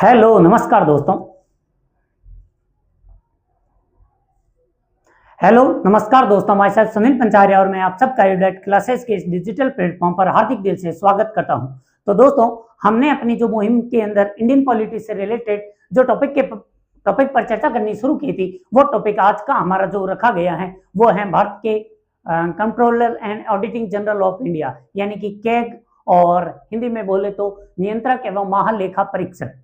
Hello नमस्कार दोस्तों। मैं साहब सुनील पंचारिया और मैं आप सबका यूडेट क्लासेस के इस डिजिटल प्लेटफॉर्म पर हार्दिक दिल से स्वागत करता हूं। तो दोस्तों, हमने अपनी जो मुहिम के अंदर इंडियन पॉलिटिक्स से रिलेटेड जो टॉपिक पर चर्चा करनी शुरू की थी, वो टॉपिक आज का हमारा जो रखा गया है वो है भारत के controller and auditing general of India यानी कि कैग, और हिंदी में बोले तो नियंत्रक एवं महालेखा परीक्षक।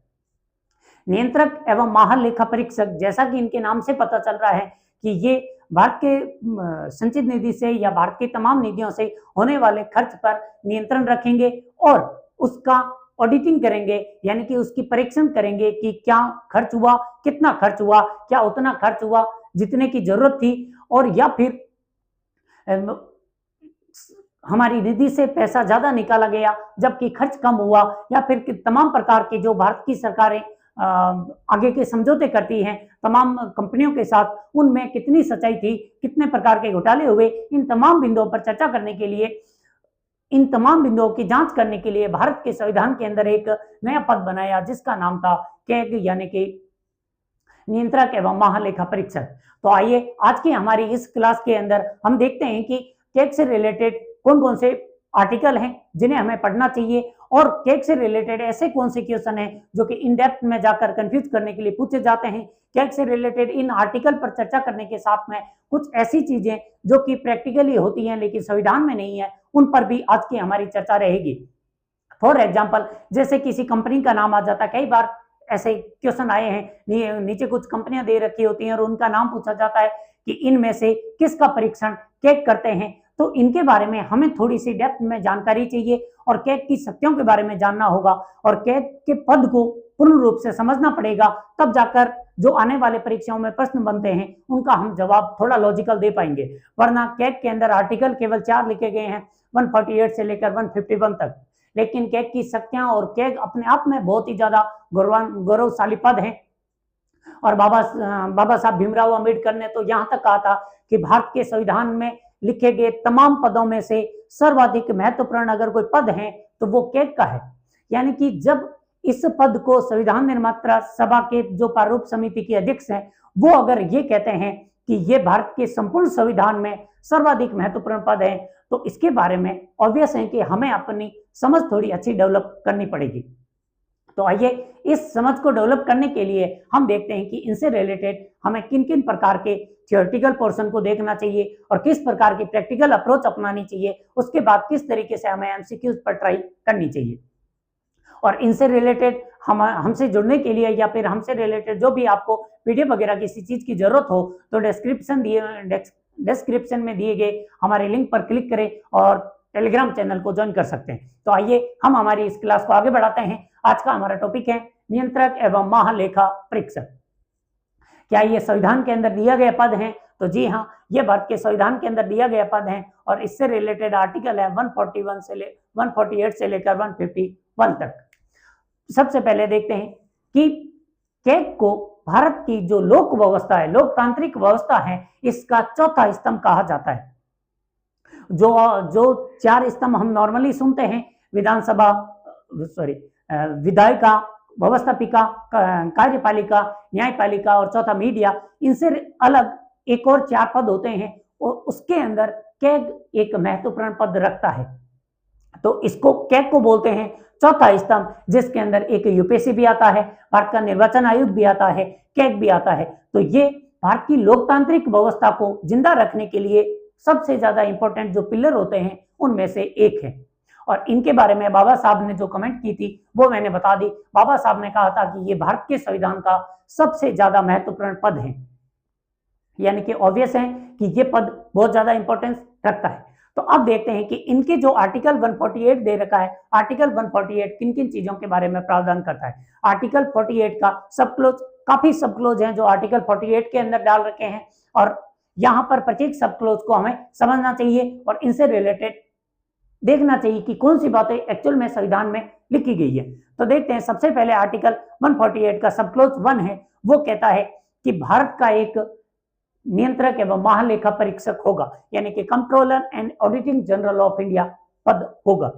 नियंत्रक एवं महालेखा परीक्षक, जैसा कि इनके नाम से पता चल रहा है कि ये भारत के संचित निधि से या भारत की तमाम निधियों से होने वाले खर्च पर नियंत्रण रखेंगे और उसका ऑडिटिंग करेंगे, यानी कि उसकी परीक्षण करेंगे कि क्या खर्च हुआ, कितना खर्च हुआ, क्या उतना खर्च हुआ जितने की जरूरत थी, और या फिर हमारी निधि से पैसा ज्यादा निकाला गया जबकि खर्च कम हुआ, या फिर तमाम प्रकार के जो भारत की सरकारें आगे के समझौते करती हैं तमाम कंपनियों के साथ, उनमें कितनी सच्चाई थी, कितने प्रकार के घोटाले हुए। इन तमाम बिंदुओं पर चर्चा करने के लिए, इन तमाम बिंदुओं की जांच करने के लिए भारत के संविधान के अंदर एक नया पद बनाया जिसका नाम था कैग यानी कि नियंत्रक एवं महालेखा परीक्षक। तो आइए आज की हमारी इस क्लास के अंदर हम देखते हैं कि कैग से रिलेटेड कौन कौन से आर्टिकल हैं जिन्हें हमें पढ़ना चाहिए, और कैग से रिलेटेड ऐसे कौन से क्वेश्चन हैं जो कि इन डेप्थ में जाकर कंफ्यूज करने के लिए पूछे जाते हैं। कैग से रिलेटेड इन आर्टिकल पर चर्चा करने के साथ में कुछ ऐसी चीजें जो कि प्रैक्टिकली होती हैं लेकिन संविधान में नहीं है, उन पर भी आज की हमारी चर्चा रहेगी। फॉर एग्जाम्पल, जैसे किसी कंपनी का नाम आ जाता है, कई बार ऐसे क्वेश्चन आए हैं, नीचे कुछ कंपनियां दे रखी होती हैं और उनका नाम पूछा जाता है कि इनमें से किसका परीक्षण कैग करते हैं। तो इनके बारे में हमें थोड़ी सी डेप्थ में जानकारी चाहिए और कैग की शक्तियों के बारे में जानना होगा और कैग के पद को पूर्ण रूप से समझना पड़ेगा, तब जाकर जो आने वाले परीक्षाओं में प्रश्न बनते हैं उनका हम जवाब थोड़ा लॉजिकल दे पाएंगे। वरना कैग के अंदर आर्टिकल केवल 4 लिखे गए हैं, 148 से लेकर 151 तक, लेकिन कैग की शक्तियां और कैग अपने आप में बहुत ही ज्यादा गौरवशाली पद है। और बाबा साहब भीमराव अम्बेडकर ने तो यहाँ तक कहा था कि भारत के संविधान में लिखे गए तमाम पदों में से सर्वाधिक महत्वपूर्ण अगर कोई पद है तो वो कैग का है। यानी कि जब इस पद को संविधान निर्माता सभा के जो प्रारूप समिति के अध्यक्ष हैं वो अगर ये कहते हैं कि ये भारत के संपूर्ण संविधान में सर्वाधिक महत्वपूर्ण पद है, तो इसके बारे में ऑब्वियस है कि हमें अपनी समझ थोड़ी अच्छी डेवलप करनी पड़ेगी। तो आइए इस समझ को डेवलप करने के लिए हम देखते हैं कि इनसे रिलेटेड हमें किन किन प्रकार के थियोरेटिकल पोर्शन को देखना चाहिए और किस प्रकार की प्रैक्टिकल अप्रोच अपनानी चाहिए, उसके बाद किस तरीके से हमें एमसीक्यूज पर ट्राई करनी चाहिए। और इनसे रिलेटेड हमसे जुड़ने के लिए या फिर हमसे रिलेटेड जो भी आपको पीडीएफ वगैरह किसी चीज की जरूरत हो तो डिस्क्रिप्शन में दिए गए हमारे लिंक पर क्लिक करें और टेलीग्राम चैनल को ज्वाइन कर सकते हैं। तो आइए हम हमारी इस क्लास को आगे बढ़ाते हैं। आज का हमारा टॉपिक है नियंत्रक एवं महालेखा परीक्षक। क्या ये संविधान के अंदर दिया गया पद है? तो जी हाँ, ये भारत के संविधान के अंदर दिया गया पद है और इससे रिलेटेड आर्टिकल है 148 से लेकर 151 तक। सबसे पहले देखते हैं कि कैग को भारत की जो लोक व्यवस्था है, लोकतांत्रिक व्यवस्था है, इसका चौथा स्तंभ कहा जाता है। जो 4 स्तंभ हम नॉर्मली सुनते हैं, विधायिका, व्यवस्थापिका, कार्यपालिका, न्यायपालिका और चौथा मीडिया, इनसे अलग एक और 4 पद होते हैं और उसके अंदर कैग एक महत्वपूर्ण पद रखता है। तो इसको कैग को बोलते हैं चौथा स्तंभ, जिसके अंदर एक यूपीएससी भी आता है, भारत का निर्वाचन आयोग भी आता है, कैग भी आता है। तो ये भारत की लोकतांत्रिक व्यवस्था को जिंदा रखने के लिए सबसे ज्यादा इंपॉर्टेंट जो पिलर होते हैं उनमें से एक है। और इनके बारे में बाबा साहब ने जो कमेंट की थी वो मैंने बता दी। बाबा साहब ने कहा था कि ये भारत के संविधान का सबसे ज्यादा महत्वपूर्ण पद है, यानी कि ऑब्वियस है कि ये पद बहुत ज्यादा इंपॉर्टेंस रखता है। तो अब देखते हैं कि इनके जो आर्टिकल 148 दे रखा है, आर्टिकल 148 किन किन चीजों के बारे में प्रावधान करता है। आर्टिकल 48 का सब क्लोज, काफी सब क्लोज हैं जो आर्टिकल 48 के अंदर डाल रखे हैं और यहाँ पर प्रत्येक सब क्लोज को हमें समझना चाहिए और इनसे रिलेटेड देखना चाहिए कि कौन सी बातें एक्चुअल में संविधान में लिखी गई है। तो देखते हैं, सबसे पहले आर्टिकल 148 का सब क्लोज 1 है, वो कहता है कि भारत का एक नियंत्रक एवं महालेखा परीक्षक होगा, यानी कि controller and auditing general of India पद होगा।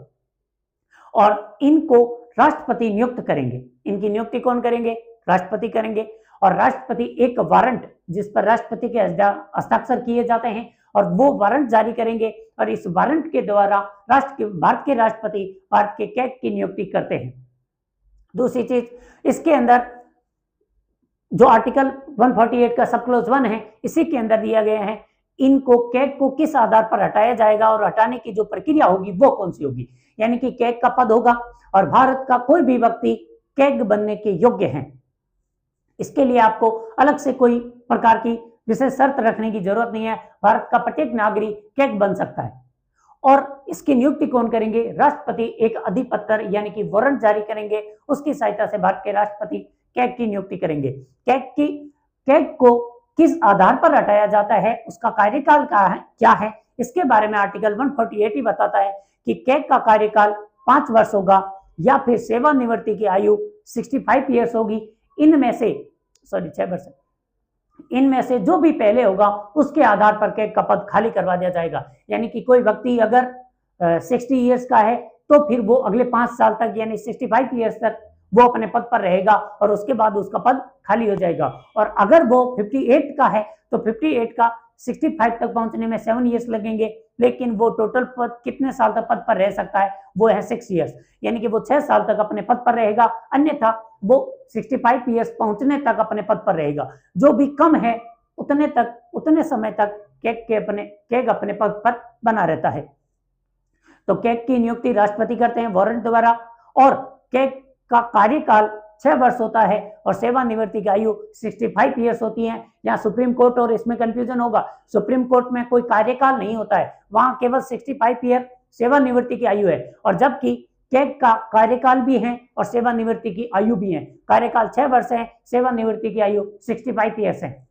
और इनको राष्ट्रपति नियुक्त करेंगे। इनकी नियुक्ति कौन करेंगे? राष्ट्रपति करेंगे। और राष्ट्रपति एक वारंट जिस पर राष्ट्रपति के हस्ताक्षर किए जाते हैं और वो वारंट जारी करेंगे और इस वारंट के द्वारा भारत के राष्ट्रपति भारत के कैग की नियुक्ति करते हैं। दूसरी चीज, इसके अंदर जो आर्टिकल 148 का सब क्लोज 1 है, इसी के अंदर दिया गया है इनको कैग को किस आधार पर हटाया जाएगा और हटाने की जो प्रक्रिया होगी वो कौन सी होगी। यानी कि कैग का पद होगा और भारत का कोई भी व्यक्ति कैग बनने के योग्य है। इसके लिए आपको अलग से कोई प्रकार की विशेष शर्त रखने की जरूरत नहीं है। भारत का प्रत्येक नागरिक कैग बन सकता है। और इसकी नियुक्ति कौन करेंगे? राष्ट्रपति एक अधिपत्र यानी कि वारंट जारी करेंगे, उसकी सहायता से भारत के राष्ट्रपति कैग की नियुक्ति करेंगे। कैग को किस आधार पर हटाया जाता है, उसका कार्यकाल क्या है, इसके बारे में आर्टिकल 148 ही बताता है कि कैग का कार्यकाल 5 वर्ष होगा या फिर सेवानिवृत्ति की आयु 65 ईयर्स होगी। इनमें से 6 वर्ष, इनमें से जो भी पहले होगा उसके आधार पर कैग का पद खाली करवा दिया जाएगा। यानी कि कोई व्यक्ति अगर 60 ईयर्स का है तो फिर वो अगले 5 साल तक यानी 65 ईयर्स तक वो अपने पद पर रहेगा और उसके बाद उसका पद खाली हो जाएगा। और अगर वो 58 का है तो 58 का 65 तक पहुंचने में 7 ईयर्स लगेंगे, लेकिन वो टोटल पद कितने साल तक पद पर रह सकता है? वो है 6 ईयर्स, यानी कि वो 6 साल तक अपने पद पर रहेगा, अन्यथा वो 65 ईयर्स पहुंचने तक अपने पद पर रहेगा। जो भी कम है उतने समय तक कैग अपने पद पर बना रहता है। तो कैग की नियुक्ति राष्ट्रपति करते हैं वारंट द्वारा और कैग का कार्यकाल 6 वर्ष होता है और सेवानिवृत्ति की आयु 65 ईयर्स होती है। यहाँ सुप्रीम कोर्ट और इसमें कंफ्यूजन होगा, सुप्रीम कोर्ट में कोई कार्यकाल नहीं होता है, वहां केवल 65 ईयर सेवानिवृत्ति की आयु है। और जबकि कैग का कार्यकाल भी है और सेवानिवृत्ति की आयु भी है। कार्यकाल 6 वर्ष है, सेवानिवृत्ति की आयु 65 ईयर्स है।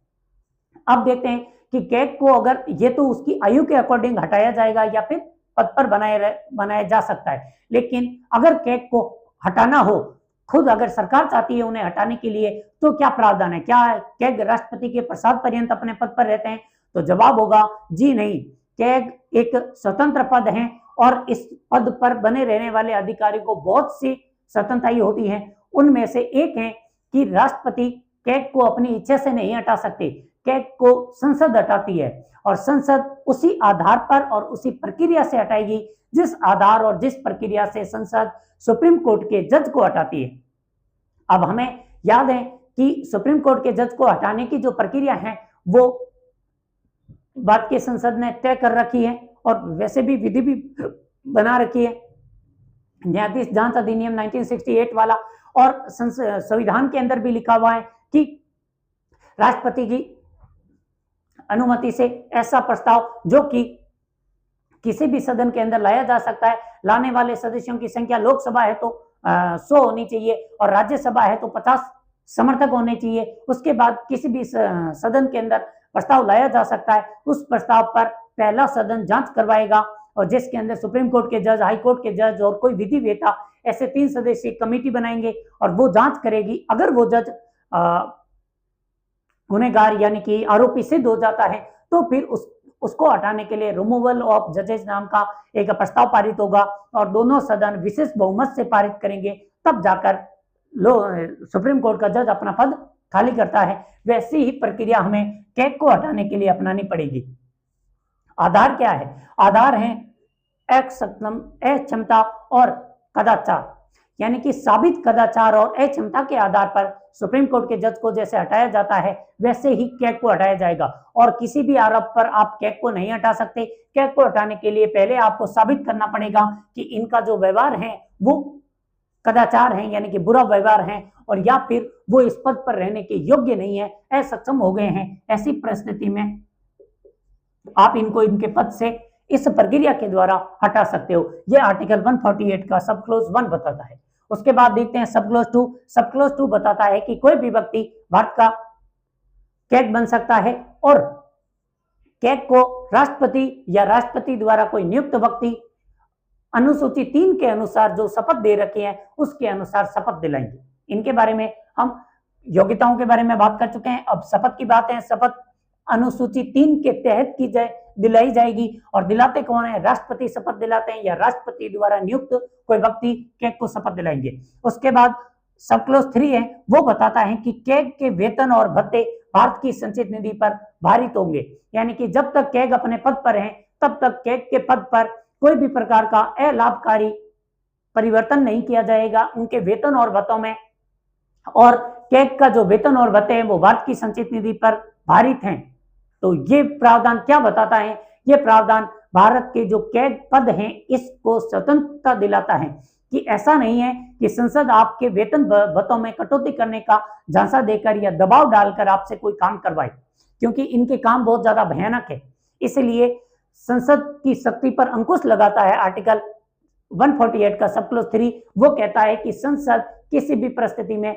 अब देखते हैं कि कैग को अगर ये तो उसकी आयु के अकॉर्डिंग हटाया जाएगा या फिर पद पर बनाया जा सकता है। लेकिन अगर कैग को हटाना हो, खुद अगर सरकार चाहती है उन्हें हटाने के लिए, तो क्या प्रावधान है? क्या कैग राष्ट्रपति के प्रसाद पर्यंत अपने पद पर रहते हैं? तो जवाब होगा जी नहीं। कैग एक स्वतंत्र पद है और इस पद पर बने रहने वाले अधिकारी को बहुत सी स्वतंत्रताएं होती हैं। उनमें से एक है कि राष्ट्रपति कैग को अपनी इच्छा से नहीं हटा सकते, कैग को संसद हटाती है और संसद उसी आधार पर और उसी प्रक्रिया से हटाएगी जिस आधार और जिस प्रक्रिया से संसद सुप्रीम कोर्ट के जज को हटाती है। अब हमें याद है कि सुप्रीम कोर्ट के जज को हटाने की जो प्रक्रिया है वो भारत की संसद ने तय कर रखी है और वैसे भी विधि भी बना रखी है, न्यायाधीश जांच अधिनियम 1968 वाला। और संविधान के अंदर भी लिखा हुआ है कि राष्ट्रपति की अनुमति से ऐसा प्रस्ताव जो कि किसी भी सदन के अंदर लाया जा सकता है, लाने वाले सदस्यों की संख्या लोकसभा है तो 100 होनी चाहिए और राज्यसभा है तो 50 समर्थक होने चाहिए। उसके बाद किसी भी सदन के अंदर प्रस्ताव लाया जा सकता है, उस प्रस्ताव पर पहला सदन जांच करवाएगा और जिसके अंदर सुप्रीम कोर्ट के जज, हाई कोर्ट के जज और कोई विधि वेता ऐसे 3 सदस्यीय कमेटी बनाएंगे और वो जांच करेगी। अगर वो जज गुनहगार यानी कि आरोपी सिद्ध हो जाता है तो फिर उसको हटाने के लिए रिमूवल ऑफ जजेस नाम का एक प्रस्ताव पारित होगा और दोनों सदन विशेष बहुमत से पारित करेंगे, तब जाकर सुप्रीम कोर्ट का जज अपना पद खाली करता है। वैसी ही प्रक्रिया हमें कैग को हटाने के लिए अपनानी पड़ेगी। आधार क्या है? आधार है अक्षमता और कदाचार, यानी कि साबित कदाचार और अक्षमता के आधार पर सुप्रीम कोर्ट के जज को जैसे हटाया जाता है वैसे ही कैग को हटाया जाएगा। और किसी भी आरोप पर आप कैग को नहीं हटा सकते। कैग को हटाने के लिए पहले आपको साबित करना पड़ेगा कि इनका जो व्यवहार है वो कदाचार है, यानी कि बुरा व्यवहार है, और या फिर वो इस पद पर रहने के योग्य नहीं है, असक्षम हो गए हैं। ऐसी परिस्थिति में आप इनको इनके पद से इस प्रक्रिया के द्वारा हटा सकते हो। यह आर्टिकल 148 का सब क्लोज 1 बताता है। उसके बाद देखते हैं सब क्लोज 2। सब क्लोज 2 बताता है कि कोई भी व्यक्ति भारत का कैग बन सकता है और कैग को राष्ट्रपति या राष्ट्रपति द्वारा कोई नियुक्त व्यक्ति अनुसूची 3 के अनुसार जो शपथ दे रखे हैं उसके अनुसार शपथ दिलाएंगे। इनके बारे में हम योग्यताओं के बारे में बात कर चुके हैं, अब शपथ की बात है। शपथ अनुसूची 3 के तहत दिलाई जाएगी। और दिलाते कौन है? राष्ट्रपति शपथ दिलाते हैं या राष्ट्रपति द्वारा नियुक्त कोई व्यक्ति कैग को शपथ दिलाएंगे। उसके बाद सब क्लॉज 3 है, वो बताता है कि कैग के वेतन और भत्ते भारत की संचित निधि पर भारित होंगे। यानी कि जब तक कैग अपने पद पर हैं तब तक कैग के पद पर कोई भी प्रकार का अलाभकारी परिवर्तन नहीं किया जाएगा उनके वेतन और भत्तों में। और कैग का जो वेतन और भत्ते हैं वो भारत की संचित निधि पर भारित हैं। तो ये प्रावधान क्या बताता है? ये प्रावधान भारत के जो कैग पद हैं इसको स्वतंत्रता दिलाता है कि ऐसा नहीं है कि संसद आपके वेतन भत्तों में कटौती करने का झांसा देकर या दबाव डालकर आपसे कोई काम करवाए, क्योंकि इनके काम बहुत ज्यादा भयानक है। इसलिए संसद की शक्ति पर अंकुश लगाता है आर्टिकल 148 का सब क्लॉज 3। वो कहता है कि संसद किसी भी परिस्थिति में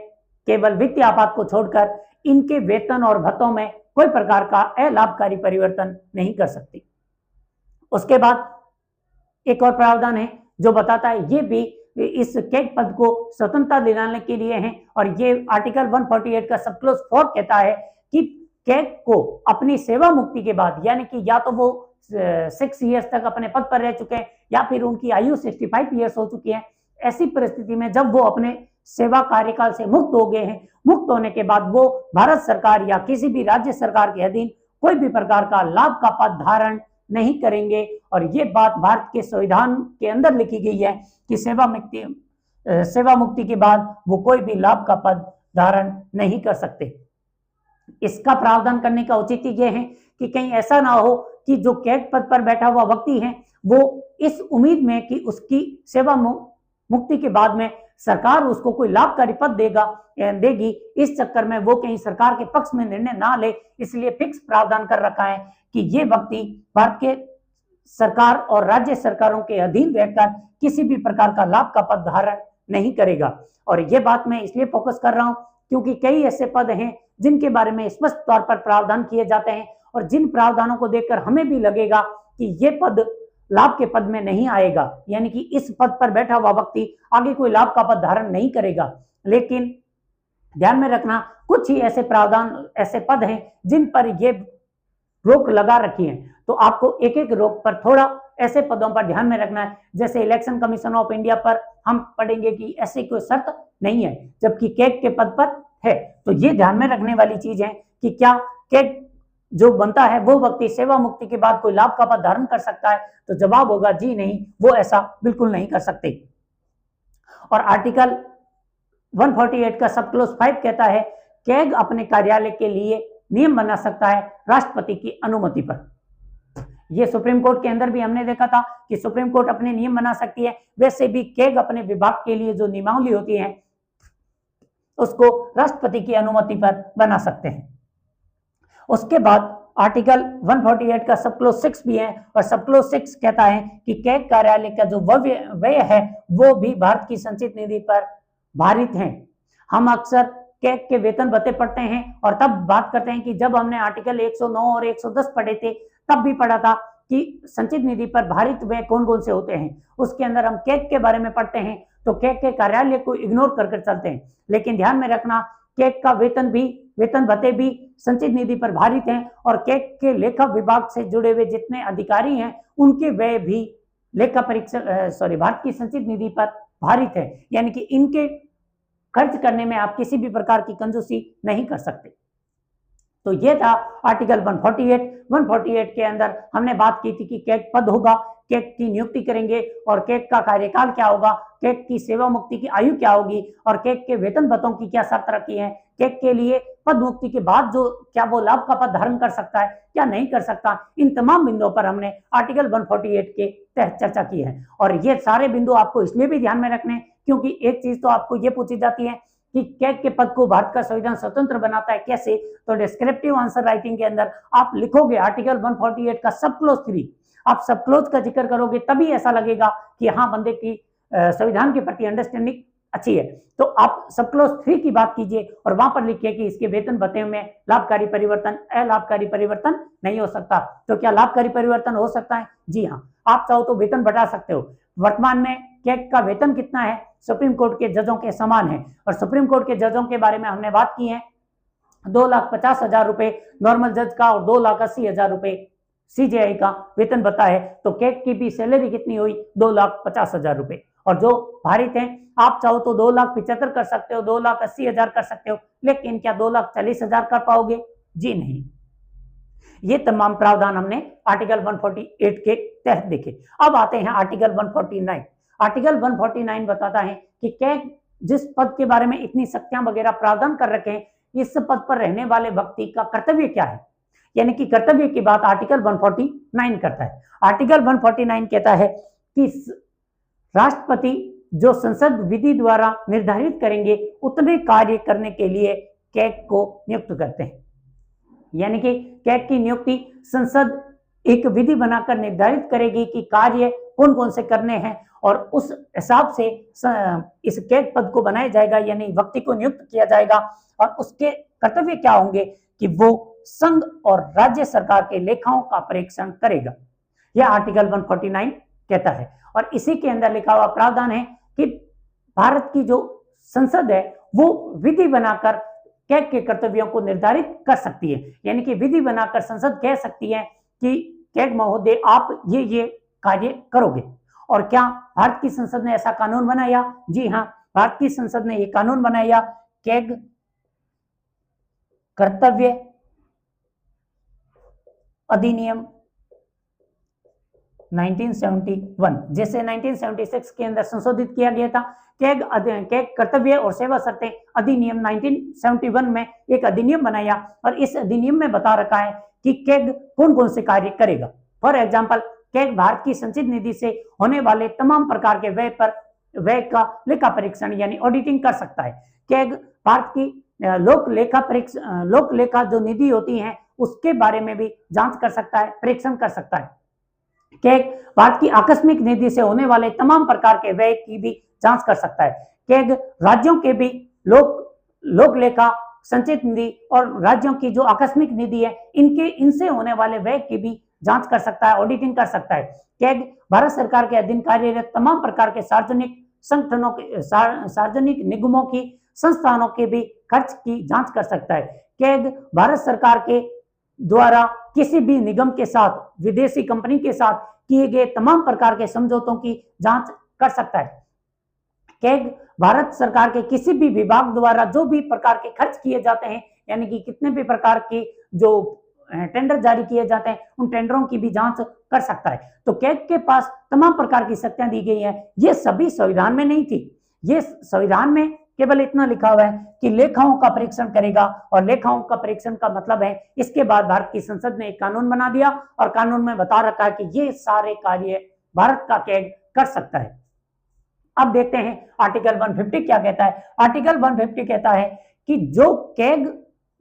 केवल वित्तीय आपात को छोड़कर इनके वेतन और भत्तों में कोई प्रकार का अलाभकारी परिवर्तन नहीं कर सकती। उसके बाद एक और प्रावधान है जो बताता है, ये भी इस कैग पद को स्वतंत्रता दिलाने के लिए है। और ये आर्टिकल 148 का सब क्लॉज 4 कहता है कि कैग को अपनी सेवा मुक्ति के बाद, यानी कि या तो वो 6 ईयर्स तक अपने पद पर रह चुके हैं या फिर उनकी आयु 65 ईयर्स हो चुकी है, ऐसी परिस्थिति में जब वो अपने सेवा कार्यकाल से मुक्त हो गए हैं, मुक्त होने के बाद वो भारत सरकार या किसी भी राज्य सरकार के अधीन कोई भी प्रकार का लाभ का पद धारण नहीं करेंगे। और ये बात भारत के संविधान के अंदर लिखी गई है कि सेवा मुक्ति के बाद वो कोई भी लाभ का पद धारण नहीं कर सकते। इसका प्रावधान करने का औचित्य ये है कि कहीं ऐसा ना हो कि जो कैग पद पर बैठा हुआ व्यक्ति है वो इस उम्मीद में कि उसकी सेवा मुक्ति के बाद में सरकार उसको कोई लाभकारी पद देगी, इस चक्कर में वो कहीं सरकार के पक्ष में निर्णय ना ले। इसलिए फिक्स प्रावधान कर रखा है कि ये व्यक्ति भारत के सरकार और राज्य सरकारों के अधीन रहकर किसी भी प्रकार का लाभ का पद धारण नहीं करेगा। और ये बात मैं इसलिए फोकस कर रहा हूं क्योंकि कई ऐसे पद हैं जिनके बारे में स्पष्ट तौर पर प्रावधान किए जाते हैं और जिन प्रावधानों को देखकर हमें भी लगेगा कि ये पद लाभ के पद में नहीं आएगा, यानी कि इस पद पर बैठा हुआ व्यक्ति आगे कोई लाभ का पद धारण नहीं करेगा। लेकिन ध्यान में रखना, कुछ ही ऐसे प्रावधान, ऐसे पद हैं जिन पर ये रोक लगा रखी है। तो आपको एक एक रोक पर थोड़ा ऐसे पदों पर ध्यान में रखना है। जैसे इलेक्शन कमीशन ऑफ इंडिया पर हम पढ़ेंगे कि ऐसे कोई शर्त नहीं है, जबकि कैग के पद पर है। तो ये ध्यान में रखने वाली चीज है कि क्या कैग जो बनता है वो व्यक्ति सेवा मुक्ति के बाद कोई लाभ का पद धारण कर सकता है? तो जवाब होगा जी नहीं, वो ऐसा बिल्कुल नहीं कर सकते। और आर्टिकल 148 का सब क्लॉज 5 कहता है कैग अपने कार्यालय के लिए नियम बना सकता है राष्ट्रपति की अनुमति पर। ये सुप्रीम कोर्ट के अंदर भी हमने देखा था कि सुप्रीम कोर्ट अपने नियम बना सकती है, वैसे भी कैग अपने विभाग के लिए जो नियमावली होती है उसको राष्ट्रपति की अनुमति पर बना सकते हैं। उसके बाद आर्टिकल 148 का सब क्लॉज 6 भी है और सब क्लॉज 6 कहता है कि कैग कार्यालय का जो व्यय है वो भी भारत की संचित निधि पर भारित है। हम अक्सर कैग के वेतन भत्ते पढ़ते हैं और तब बात करते हैं कि जब हमने आर्टिकल 109 और 110 पढ़े थे तब भी पढ़ा था कि संचित निधि पर भारित व्यय कौन कौन से होते हैं। उसके अंदर हम कैग के बारे में पढ़ते हैं तो कैग के कार्यालय को इग्नोर कर चलते हैं। लेकिन ध्यान में रखना, कैग का वेतन भत्ते भी संचित निधि पर भारित हैं और कैग के लेखा विभाग से जुड़े हुए जितने अधिकारी हैं उनके व्यय भी भारत की संचित निधि पर भारित है। यानी कि इनके खर्च करने में आप किसी भी प्रकार की कंजूसी नहीं कर सकते। तो ये था आर्टिकल 148 के अंदर हमने बात की थी कि कैग पद होगा, कैग की नियुक्ति करेंगे और कैग का कार्यकाल क्या होगा, कैग की सेवा मुक्ति की आयु क्या होगी और कैग के वेतन भत्तों की क्या शर्त रखी है, कैग के लिए पद मुक्ति के बाद जो क्या वो लाभ का पद धारण कर सकता है क्या नहीं कर सकता, इन तमाम बिंदुओं पर हमने आर्टिकल 148 के तहत चर्चा की है। और ये सारे बिंदु आपको इसलिए भी ध्यान में रखने क्योंकि एक चीज तो आपको ये पूछी जाती है कि कैग के पद को भारत का संविधान स्वतंत्र बनाता है कैसे, तो डिस्क्रिप्टिव आंसर राइटिंग के अंदर आप लिखोगे आर्टिकल 148 का सब क्लॉज 3। आप सब क्लॉज का जिक्र करोगे तभी ऐसा लगेगा कि हाँ बंदे की संविधान के प्रति अंडरस्टैंडिंग अच्छी है। तो आप सब क्लॉज 3 की बात कीजिए और वहां पर लिखिए कि इसके वेतन भत्ते में लाभकारी परिवर्तन, अलाभकारी परिवर्तन नहीं हो सकता। तो क्या लाभकारी परिवर्तन हो सकता है? जी हाँ, आप चाहो तो वेतन बढ़ा सकते हो। वर्तमान में कैग का वेतन कितना है? सुप्रीम कोर्ट के जजों के समान है। और सुप्रीम कोर्ट के जजों के बारे में हमने बात की है 2,50,000 रुपए नॉर्मल जज का और 2,80,000 रुपए सीजेआई का वेतन बता है। तो कैग की भी सैलरी कितनी हुई? 2,50,000 रुपए। और जो भारित हैं, आप चाहो तो 2,75,000 कर सकते हो, 2,80,000 कर सकते हो, लेकिन क्या 2,40,000 कर पाओगे? जी नहीं। ये तमाम प्रावधान हमने आर्टिकल 148 के तहत देखे। अब आते हैं आर्टिकल 149। आर्टिकल 149 बताता है कि कैग जिस पद के बारे में इतनी सख्तियां वगैरह प्रावधान कर रखे हैं, इस पद पर रहने वाले व्यक्ति का कर्तव्य क्या है, यानी कि कर्तव्य की बात आर्टिकल 149 करता है। आर्टिकल 149 कहता है कि राष्ट्रपति जो संसद विधि द्वारा निर्धारित करेंगे उतने कार्य करने के लिए कैग को नियुक्त करते हैं। यानी कि कैग की नियुक्ति संसद एक विधि बनाकर निर्धारित करेगी कि कार्य कौन कौन से करने हैं, और उस हिसाब से इस कैग पद को बनाया जाएगा, यानी व्यक्ति को नियुक्त किया जाएगा। और उसके कर्तव्य क्या होंगे कि वो संघ और राज्य सरकार के लेखाओं का परीक्षण करेगा। यह आर्टिकल 149 कहता है। और इसी के अंदर लिखा हुआ प्रावधान है कि भारत की जो संसद है वो विधि बनाकर कैग के कर्तव्यों को निर्धारित कर सकती है। यानी कि विधि बनाकर संसद कह सकती है कि कैग महोदय आप ये कार्य करोगे। और क्या भारत की संसद ने ऐसा कानून बनाया? जी हाँ, भारत की संसद ने यह कानून बनाया, कैग कर्तव्य अधिनियम 1971, जैसे 1976 के अंदर संशोधित किया गया था। कैग कर्तव्य और सेवा शर्तें अधिनियम 1971 में एक अधिनियम बनाया, और इस अधिनियम में बता रखा है कि कैग कौन कौन से कार्य करेगा। फॉर एग्जाम्पल, कैग भारत की संचित निधि से होने वाले तमाम प्रकार के व्यय का लेखा परीक्षण यानी ऑडिटिंग कर सकता है। कैग भारत की लोक लेखा जो निधि होती है उसके बारे में भी जांच कर सकता है, परीक्षण कर सकता है। कैग भारत की आकस्मिक निधि से होने वाले तमाम प्रकार के व्यय की भी जांच कर सकता है। कैग राज्यों के भी लोक लेखा, संचित निधि और राज्यों की जो आकस्मिक निधि है इनसे होने वाले व्यय की भी जांच कर सकता है, ऑडिटिंग कर सकता है। कैग भारत सरकार के अधीन कार्यरत तमाम प्रकार के सार्वजनिक संगठनों के, सार्वजनिक निगमों की, संस्थानों के भी खर्च की जांच कर सकता है। कैग भारत सरकार के द्वारा किसी भी निगम के साथ, विदेशी कंपनी के साथ किए गए तमाम प्रकार के समझौतों की जांच कर सकता है। कैग भारत सरकार के किसी भी विभाग द्वारा जो भी प्रकार के खर्च किए जाते हैं, यानी कि कितने भी प्रकार के जो टेंडर जारी किए जाते हैं उन टेंडरों की भी जांच कर सकता है। तो कैग के पास तमाम प्रकार की शक्तियां दी गई हैं। ये सभी संविधान में नहीं थी, ये संविधान में केवल इतना लिखा हुआ है कि लेखाओं का परीक्षण करेगा, और लेखाओं का परीक्षण का मतलब है इसके बाद भारत की संसद ने एक कानून बना दिया और कानून में बता रखा है कि ये सारे कार्य भारत का कैग कर सकता है। अब देखते हैं आर्टिकल 150 क्या कहता है। आर्टिकल 150 कहता है कि जो कैग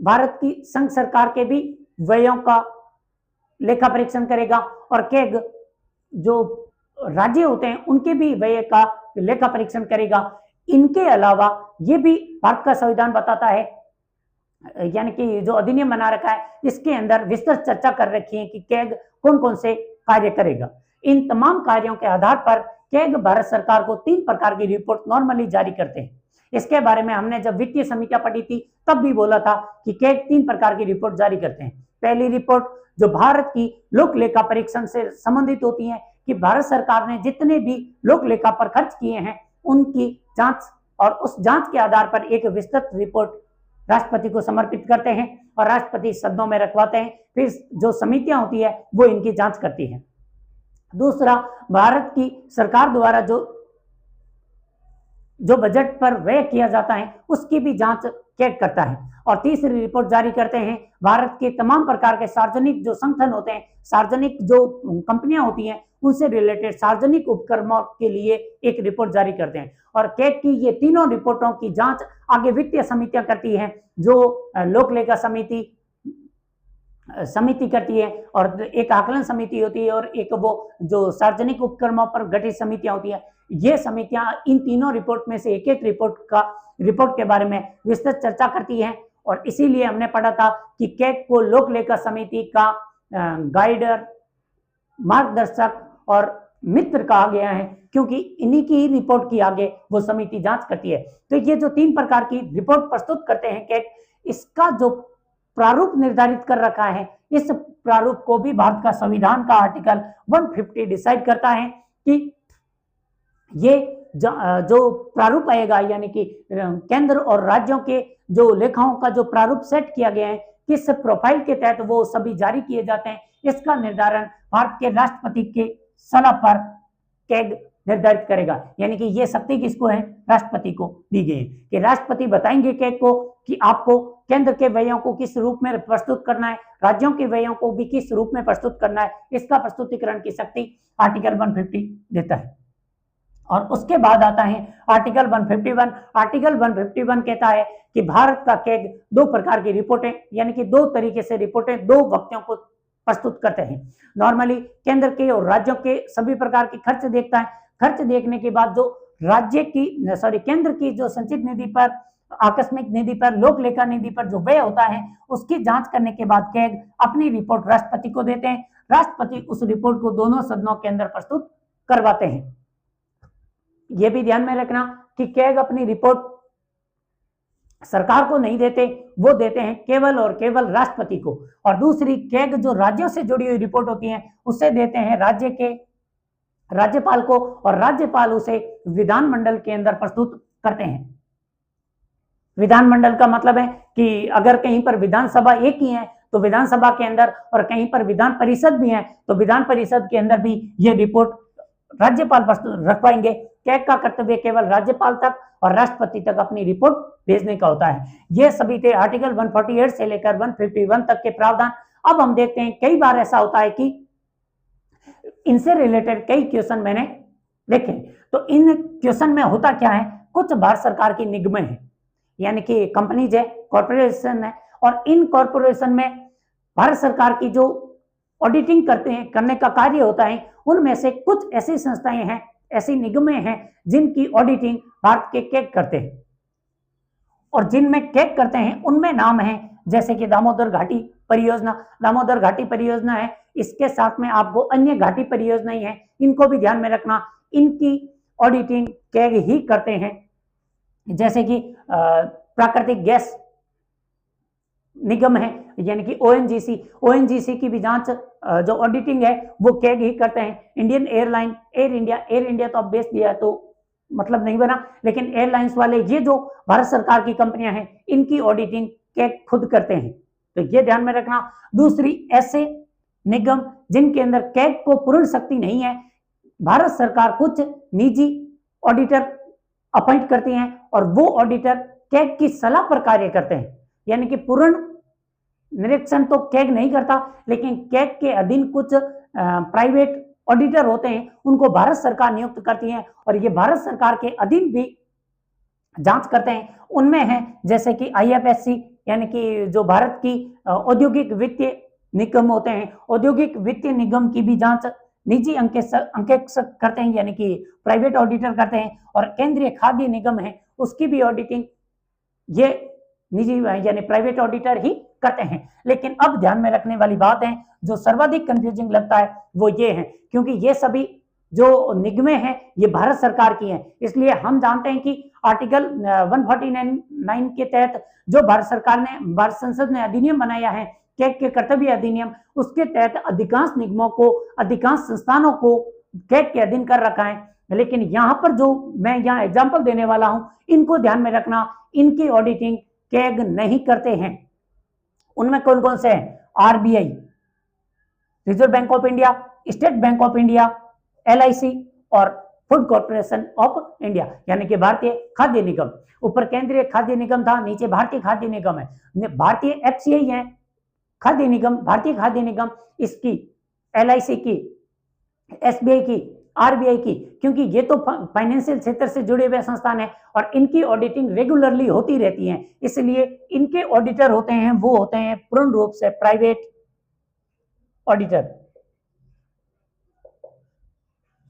भारत की संघ सरकार के भी व्ययों का लेखा परीक्षण करेगा, और कैग जो राज्य होते हैं उनके भी व्यय का लेखा परीक्षण करेगा। इनके अलावा ये भी भारत का संविधान बताता है, यानी कि जो अधिनियम बना रखा है इसके अंदर विस्तृत चर्चा कर रखी है कि कैग कौन कौन से कार्य करेगा। इन तमाम कार्यों के आधार पर कैग भारत सरकार को 3 प्रकार की रिपोर्ट नॉर्मली जारी करते हैं। इसके बारे में हमने जब वित्तीय समीक्षा पढ़ी थी तब भी बोला था कि कैग 3 प्रकार की रिपोर्ट जारी करते हैं। पहली रिपोर्ट जो भारत की लोक लेखा परीक्षण से संबंधित होती है कि भारत सरकार ने जितने भी लोक लेखा पर खर्च किए हैं उनकी जांच, और उस जांच के आधार पर एक विस्तृत रिपोर्ट राष्ट्रपति को समर्पित करते हैं और राष्ट्रपति सदनों में रखवाते हैं। फिर जो समितियां होती है वो इनकी जांच करती है। दूसरा, भारत की सरकार द्वारा जो बजट पर व्यय किया जाता है उसकी भी जांच कैग करता है। और तीसरी रिपोर्ट जारी करते हैं भारत के तमाम प्रकार के सार्वजनिक जो संगठन होते हैं, सार्वजनिक जो कंपनियां होती हैं उनसे रिलेटेड सार्वजनिक उपक्रमों के लिए एक रिपोर्ट जारी करते हैं। और कैग की ये तीनों रिपोर्टों की जांच आगे वित्तीय समितियां करती हैं, जो लोक लेखा समिति करती है, और एक आकलन समिति होती है, और एक वो जो सार्वजनिक उपक्रमों पर गठित समितियां होती है। ये समितियां इन तीनों रिपोर्ट में से एक रिपोर्ट के बारे में विस्तृत चर्चा करती है। और इसीलिए हमने पढ़ा था कि कैग को लोक लेखा समिति का गाइडर, मार्गदर्शक और मित्र कहा गया है, क्योंकि इन्हीं की रिपोर्ट की आगे वो समिति जांच करती है। तो ये जो 3 प्रकार की रिपोर्ट प्रस्तुत करते हैं कैग, इसका जो प्रारूप निर्धारित कर रखा है, इस प्रारूप को भी भारत का संविधान का आर्टिकल 150 डिसाइड करता है कि ये जो प्रारूप आएगा, यानी कि केंद्र और राज्यों के जो लेखाओं का जो प्रारूप सेट किया गया है, किस प्रोफाइल के तहत वो सभी जारी किए जाते हैं, इसका निर्धारण भारत के राष्ट्रपति के सलाह पर कैग निर्धारित करेगा। यानी कि ये शक्ति किसको है? राष्ट्रपति को दी गई है कि राष्ट्रपति बताएंगे कैग को कि आपको केंद्र के व्ययों को किस रूप में प्रस्तुत करना है, राज्यों के व्ययों को भी किस रूप में प्रस्तुत करना है, इसका प्रस्तुतिकरण की शक्ति आर्टिकल 150 देता है। और उसके बाद आता है आर्टिकल 151। आर्टिकल 151 कहता है कि भारत का कैग दो प्रकार की रिपोर्टें, यानी कि दो तरीके से रिपोर्टें दो व्यक्तियों को प्रस्तुत करते हैं। नॉर्मली केंद्र के और राज्यों के सभी प्रकार के खर्च देखता है। खर्च देखने के बाद जो केंद्र की जो संचित निधि पर, आकस्मिक निधि पर, लोक लेखा निधि पर जो व्यय होता है, उसकी जांच करने के बाद कैग अपनी रिपोर्ट राष्ट्रपति को देते हैं। राष्ट्रपति उस रिपोर्ट को दोनों सदनों के अंदर प्रस्तुत करवाते हैं। यह भी ध्यान में रखना कि कैग अपनी रिपोर्ट सरकार को नहीं देते, वो देते हैं केवल और केवल राष्ट्रपति को। और दूसरी, कैग जो राज्यों से जुड़ी हुई रिपोर्ट होती है उसे देते हैं राज्य के राज्यपाल को, और राज्यपाल उसे विधानमंडल के अंदर प्रस्तुत करते हैं। विधानमंडल का मतलब है कि अगर कहीं पर विधानसभा एक ही है तो विधानसभा के अंदर, और कहीं पर विधान परिषद भी है तो विधान परिषद के अंदर भी ये रिपोर्ट राज्यपाल प्रस्तुत रखवाएंगे। कैग का कर्तव्य केवल राज्यपाल तक और राष्ट्रपति तक अपनी रिपोर्ट भेजने का होता है। ये सभी थे आर्टिकल 148 से लेकर 151 तक के प्रावधान। अब हम देखते हैं, कई बार ऐसा होता है कि इनसे रिलेटेड कई क्वेश्चन मैंने देखे, तो इन क्वेश्चन में होता क्या है, कुछ भारत सरकार की निगमें हैं, यानी कि कंपनीज है, कॉर्पोरेशन है, और इन कॉर्पोरेशन में भारत सरकार की जो ऑडिटिंग करने का कार्य होता है, उनमें से कुछ ऐसी संस्थाएं हैं, ऐसी निगमें हैं जिनकी ऑडिटिंग भारत के कैग करते हैं। और जिनमें कैग करते हैं उनमें नाम है जैसे कि दामोदर घाटी परियोजना। दामोदर घाटी परियोजना है, इसके साथ में आपको अन्य घाटी परियोजनाएं हैं, इनको भी ध्यान में रखना। इनकी ऑडिटिंग कैग ही करते हैं। जैसे कि प्राकृतिक गैस निगम है, यानी कि ओएनजीसी की भी जांच जो ऑडिटिंग है वो कैग ही करते हैं। इंडियन एयरलाइन, एयर इंडिया तो अब बेच दिया है तो मतलब नहीं बना, लेकिन एयरलाइंस वाले ये जो भारत सरकार की कंपनियां हैं इनकी ऑडिटिंग कैग खुद करते हैं, तो ये ध्यान में रखना। दूसरी, ऐसे निगम जिनके अंदर कैग को पूर्ण शक्ति नहीं है, भारत सरकार कुछ निजी ऑडिटर अपॉइंट करती हैं और वो ऑडिटर कैग की सलाह पर कार्य करते हैं। यानी कि पूर्ण निरीक्षण तो कैग नहीं करता, लेकिन कैग के अधीन कुछ प्राइवेट ऑडिटर होते हैं, उनको भारत सरकार नियुक्त करती है और ये भारत सरकार के अधीन भी जांच करते हैं। उनमें है जैसे कि आईएफएससी, यानी कि जो भारत की औद्योगिक वित्तीय निगम होते हैं, औद्योगिक वित्तीय निगम की भी जांच निजी अंकेक्षक करते हैं, यानी कि प्राइवेट ऑडिटर करते हैं। और केंद्रीय खाद्य निगम है, उसकी भी ऑडिटिंग ये निजी यानी प्राइवेट ऑडिटर ही करते हैं। लेकिन अब ध्यान में रखने वाली बात है, जो सर्वाधिक कंफ्यूजिंग लगता है वो ये है, क्योंकि ये सभी जो निगमें हैं ये भारत सरकार की हैं, इसलिए हम जानते हैं कि आर्टिकल 149 के तहत जो भारत सरकार ने, भारत संसद ने अधिनियम बनाया है, कैग के कर्तव्य अधिनियम, उसके तहत अधिकांश निगमों को, अधिकांश संस्थानों को कैग के अधीन कर रखा है। लेकिन यहाँ पर जो मैं यहाँ एग्जाम्पल देने वाला हूँ, इनको ध्यान में रखना, इनकी ऑडिटिंग कैग नहीं करते हैं। उनमें कौन कौन से हैं? RBI, reserve bank of India, state bank of India, LIC और फूड कॉर्पोरेशन ऑफ इंडिया, यानी कि भारतीय खाद्य निगम। ऊपर केंद्रीय खाद्य निगम था, नीचे भारतीय खाद्य निगम है। भारतीय एफसीआई है खाद्य निगम, भारतीय खाद्य निगम, इसकी एलआईसी की, एसबीआई की, आरबीआई की, क्योंकि ये तो फाइनेंशियल क्षेत्र से जुड़े हुए संस्थान है और इनकी ऑडिटिंग रेगुलरली होती रहती है, इसलिए इनके ऑडिटर होते हैं वो होते हैं पूर्ण रूप से प्राइवेट ऑडिटर।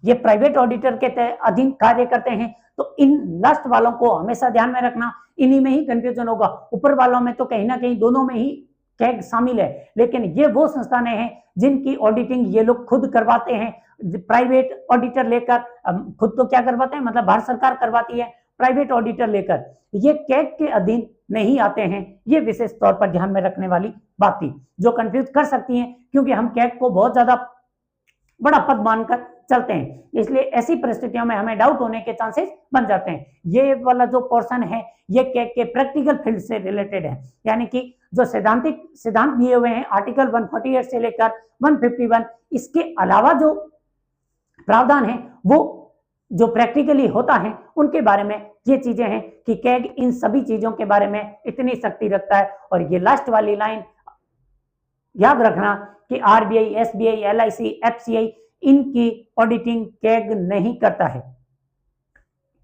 ये प्राइवेट ऑडिटर के अधीन कार्य करते हैं। तो इन लास्ट वालों को हमेशा ध्यान में रखना, इन्हीं में ही कंफ्यूजन होगा। ऊपर वालों में तो कहीं ना कहीं दोनों में ही कैग शामिल है, लेकिन ये वो संस्थानें हैं जिनकी ऑडिटिंग ये लोग खुद करवाते हैं। प्राइवेट ऑडिटर लेकर खुद तो क्या करवाते हैं, मतलब भारत सरकार करवाती है, प्राइवेट ऑडिटर लेकर, ये कैग के अधीन नहीं आते हैं। ये विशेष तौर पर ध्यान में रखने वाली बात थी, जो कंफ्यूज कर सकती है, क्योंकि हम कैग को बहुत ज्यादा बड़ा पद मानकर चलते हैं, इसलिए ऐसी परिस्थितियों में हमें डाउट होने के चांसेस बन जाते हैं। ये वाला जो पोर्शन है ये कैग के प्रैक्टिकल फील्ड से रिलेटेड है, यानी कि जो सिद्धांत दिए हुए हैं आर्टिकल 148 से लेकर 151, इसके अलावा जो प्रावधान है वो जो प्रैक्टिकली होता है उनके बारे में ये चीजें हैं कि कैग इन सभी चीजों के बारे में इतनी शक्ति रखता है। और ये लास्ट वाली लाइन याद रखना कि आरबीआई, एसबीआई, एलआईसी, एफसीआई, इनकी ऑडिटिंग कैग नहीं करता है।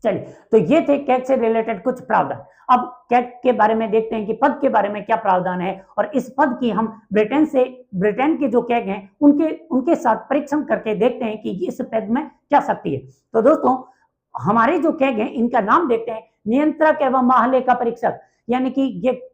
चलिए, तो ये थे कैग से रिलेटेड कुछ प्रावधान। अब कैग के बारे में देखते हैं कि पद के बारे में क्या प्रावधान है, और इस पद की हम ब्रिटेन के जो कैग हैं उनके साथ परीक्षण करके देखते हैं कि इस पद में क्या शक्ति है। तो दोस्तों, हमारे जो कैग हैं इनका नाम देखते हैं, नियंत्रक एवं महालेखा परीक्षक, यानी कि ये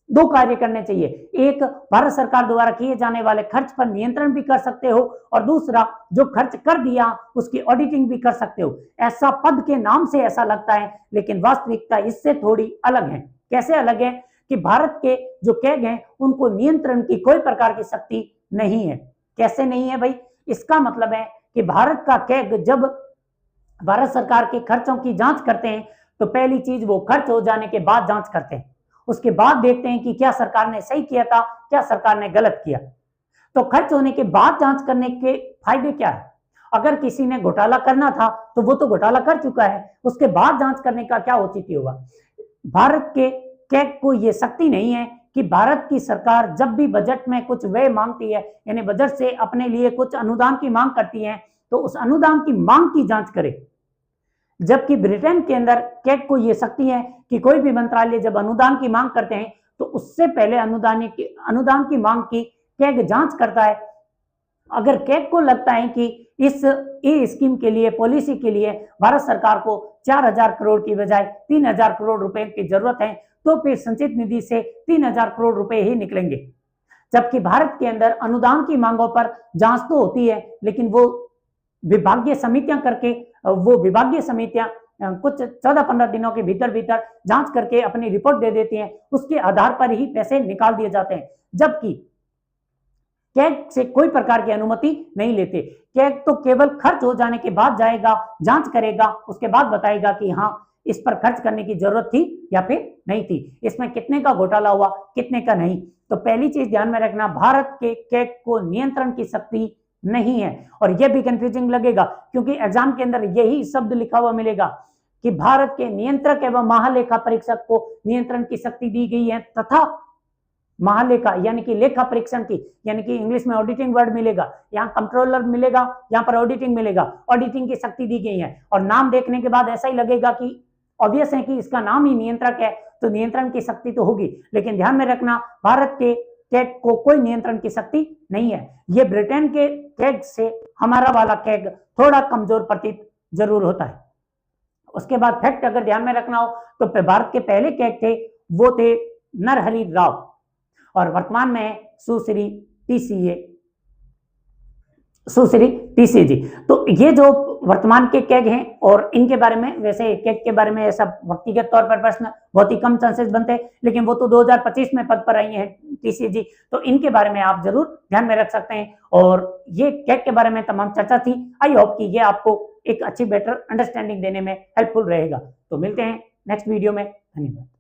दो कार्य करने चाहिए। एक, भारत सरकार द्वारा किए जाने वाले खर्च पर नियंत्रण भी कर सकते हो, और दूसरा, जो खर्च कर दिया उसकी ऑडिटिंग भी कर सकते हो। ऐसा पद के नाम से ऐसा लगता है, लेकिन वास्तविकता इससे थोड़ी अलग है। कैसे अलग है? कि भारत के जो कैग हैं उनको नियंत्रण की कोई प्रकार की शक्ति नहीं है। कैसे नहीं है भाई? इसका मतलब है कि भारत का कैग जब भारत सरकार के खर्चों की जांच करते हैं तो पहली चीज वो खर्च हो जाने के बाद जांच करते हैं, उसके बाद देखते हैं कि क्या सरकार ने सही किया था, क्या सरकार ने गलत किया। तो खर्च होने के बाद जांच करने के फायदे क्या है? अगर किसी ने घोटाला करना था तो वो तो घोटाला कर चुका है, उसके बाद जांच करने का क्या औचित्य होगा? भारत के कैग को ये शक्ति नहीं है कि भारत की सरकार जब भी बजट में कुछ व्यय मांगती है, यानी बजट से अपने लिए कुछ अनुदान की मांग करती है, तो उस अनुदान की मांग की जांच करे। जबकि ब्रिटेन के अंदर कैग को यह शक्ति है कि कोई भी मंत्रालय जब अनुदान की मांग करते हैं तो उससे पहले अनुदान की मांग की कैग जांच करता है। अगर कैग को लगता है कि इस स्कीम के लिए, पॉलिसी के लिए भारत सरकार को 4000 करोड़ की बजाय 3000 करोड़ रुपए की जरूरत है, तो फिर संचित निधि से 3000 करोड़ रुपए ही निकलेंगे। जबकि भारत के अंदर अनुदान की मांगों पर जांच तो होती है, लेकिन वो विभागीय समितियां कुछ 14-15 दिनों के भीतर जांच करके अपनी रिपोर्ट दे देती हैं, उसके आधार पर ही पैसे निकाल दिए जाते हैं। जबकि कैग से कोई प्रकार की अनुमति नहीं लेते। कैग तो केवल खर्च हो जाने के बाद जाएगा, जांच करेगा, उसके बाद बताएगा कि हाँ, इस पर खर्च करने की जरूरत थी या फिर नहीं थी, इसमें कितने का घोटाला हुआ, कितने का नहीं। तो पहली चीज ध्यान में रखना, भारत के कैग को नियंत्रण की शक्ति नहीं है। और यह भी कंफ्यूजिंग लगेगा क्योंकि एग्जाम के अंदर यही शब्द लिखा हुआ मिलेगा कि भारत के नियंत्रक एवं महालेखा परीक्षक को नियंत्रण की शक्ति दी गई है, तथा महालेखा यानी कि लेखा परीक्षण की, यानी कि इंग्लिश में ऑडिटिंग वर्ड मिलेगा, यहाँ कंट्रोलर मिलेगा, यहाँ पर ऑडिटिंग मिलेगा, ऑडिटिंग की शक्ति दी गई है। और नाम देखने के बाद ऐसा ही लगेगा कि ऑब्वियस है कि इसका नाम ही नियंत्रक है, तो नियंत्रण की शक्ति तो होगी। लेकिन ध्यान में रखना, भारत के कैग को कोई नियंत्रण की शक्ति नहीं है। ये ब्रिटेन के कैग से हमारा वाला कैग थोड़ा कमजोर प्रतीत जरूर होता है। उसके बाद फैक्ट अगर ध्यान में रखना हो तो भारत के पहले कैग थे वो थे नरहरि राव, और वर्तमान में सुश्री टीसी जी। तो ये जो वर्तमान के कैग हैं, और इनके बारे में, वैसे कैग के बारे में ऐसा व्यक्तिगत तौर पर प्रश्न बहुत ही कम चांसेस बनते हैं, लेकिन वो तो 2025 में पद पर आई हैं टीसी जी, तो इनके बारे में आप जरूर ध्यान में रख सकते हैं। और ये कैग के बारे में तमाम चर्चा थी। आई होप कि ये आपको एक अच्छी बेटर अंडरस्टैंडिंग देने में हेल्पफुल रहेगा। तो मिलते हैं नेक्स्ट वीडियो में। धन्यवाद।